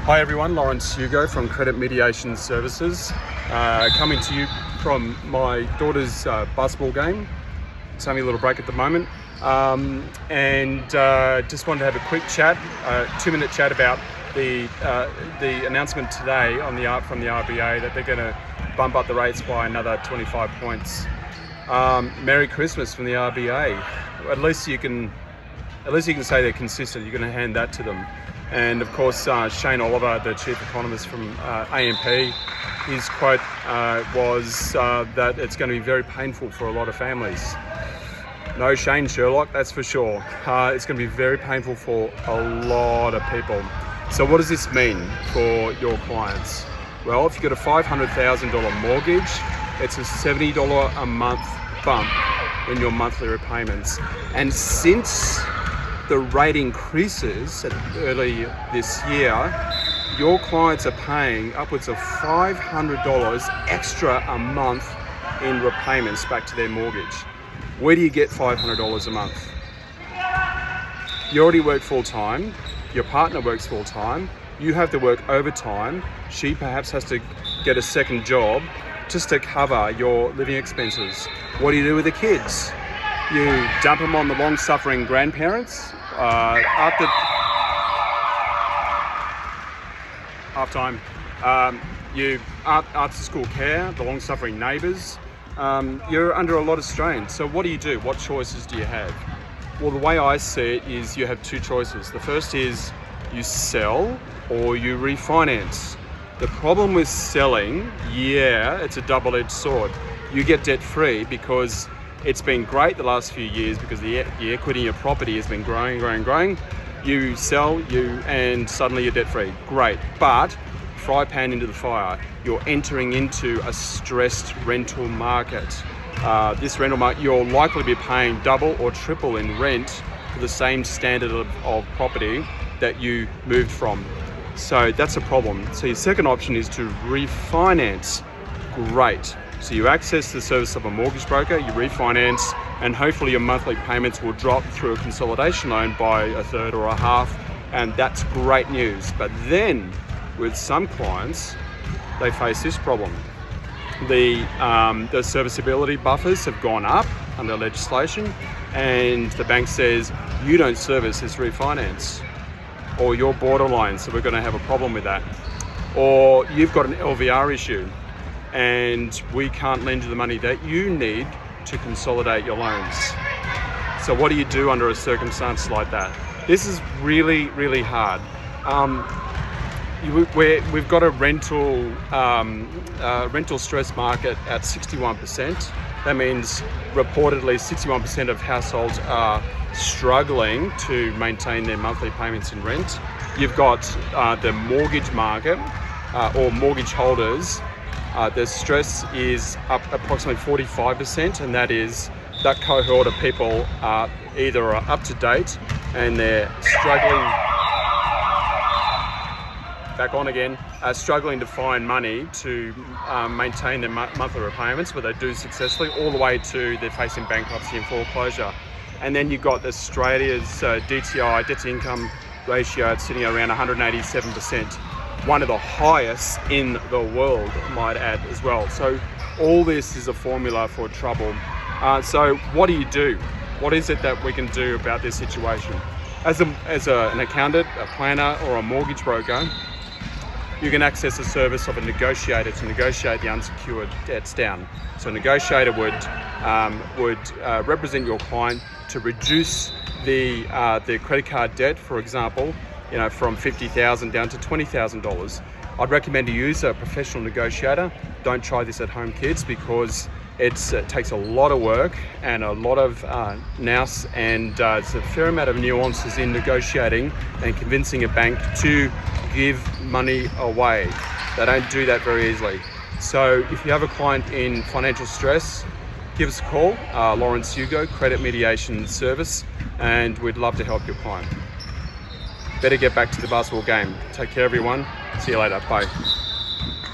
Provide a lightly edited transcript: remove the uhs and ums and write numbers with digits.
Hi everyone, Lawrence Hugo from Credit Mediation Services, coming to you from my daughter's basketball game. It's having a little break at the moment, and just wanted to have a quick chat, 2-minute chat about the announcement today on from the RBA that they're going to bump up the rates by another 25 points. Merry Christmas from the RBA. At least you can say they're consistent. You're going to hand that to them. And of course, Shane Oliver, the chief economist from AMP, his quote was that it's going to be very painful for a lot of families. No Shane Sherlock, that's for sure. It's going to be very painful for a lot of people. So what does this mean for your clients? Well, if you've got a $500,000 mortgage, it's a $70 a month bump in your monthly repayments. And since the rate increases early this year, your clients are paying upwards of $500 extra a month in repayments back to their mortgage. Where do you get $500 a month? You already work full time, your partner works full time, you have to work overtime, she perhaps has to get a second job just to cover your living expenses. What do you do with the kids? You dump them on the long-suffering grandparents after half-time. You after-school care, the long-suffering neighbours. You're under a lot of strain. So what do you do? What choices do you have? Well, the way I see it is you have two choices. The first is you sell or you refinance. The problem with selling, it's a double-edged sword. You get debt-free because it's been great the last few years because the equity in your property has been growing. You sell, and suddenly you're debt-free. Great, but fry pan into the fire. You're entering into a stressed rental market. This rental market, you're likely to be paying double or triple in rent for the same standard of property that you moved from. So that's a problem. So your second option is to refinance. Great. So you access the service of a mortgage broker, you refinance, and hopefully your monthly payments will drop through a consolidation loan by a third or a half, and that's great news. But then, with some clients, they face this problem. The serviceability buffers have gone up under legislation, and the bank says, you don't service this refinance, or you're borderline, so we're going to have a problem with that. Or you've got an LVR issue, and we can't lend you the money that you need to consolidate your loans. So what do you do under a circumstance like that? This is really, really hard. We've got a rental stress market at 61%. That means reportedly 61% of households are struggling to maintain their monthly payments in rent. You've got the mortgage market or mortgage holders. The stress is up approximately 45%, and that cohort of people either are up to date and they're struggling, struggling to find money to maintain their monthly repayments, but they do successfully, all the way to they're facing bankruptcy and foreclosure. And then you've got Australia's DTI, debt to income ratio, sitting around 187%. One of the highest in the world, I might add, as well. So all this is a formula for trouble. So what do you do? What is it that we can do about this situation? As an accountant, a planner, or a mortgage broker, you can access the service of a negotiator to negotiate the unsecured debts down. So a negotiator would represent your client to reduce the credit card debt, for example, from $50,000 down to $20,000. I'd recommend to use a professional negotiator. Don't try this at home, kids, because it takes a lot of work and a lot of nous, and it's a fair amount of nuances in negotiating and convincing a bank to give money away. They don't do that very easily. So if you have a client in financial stress, give us a call, Lawrence Hugo, Credit Mediation Service, and we'd love to help your client. Better get back to the basketball game. Take care, everyone. See you later. Bye.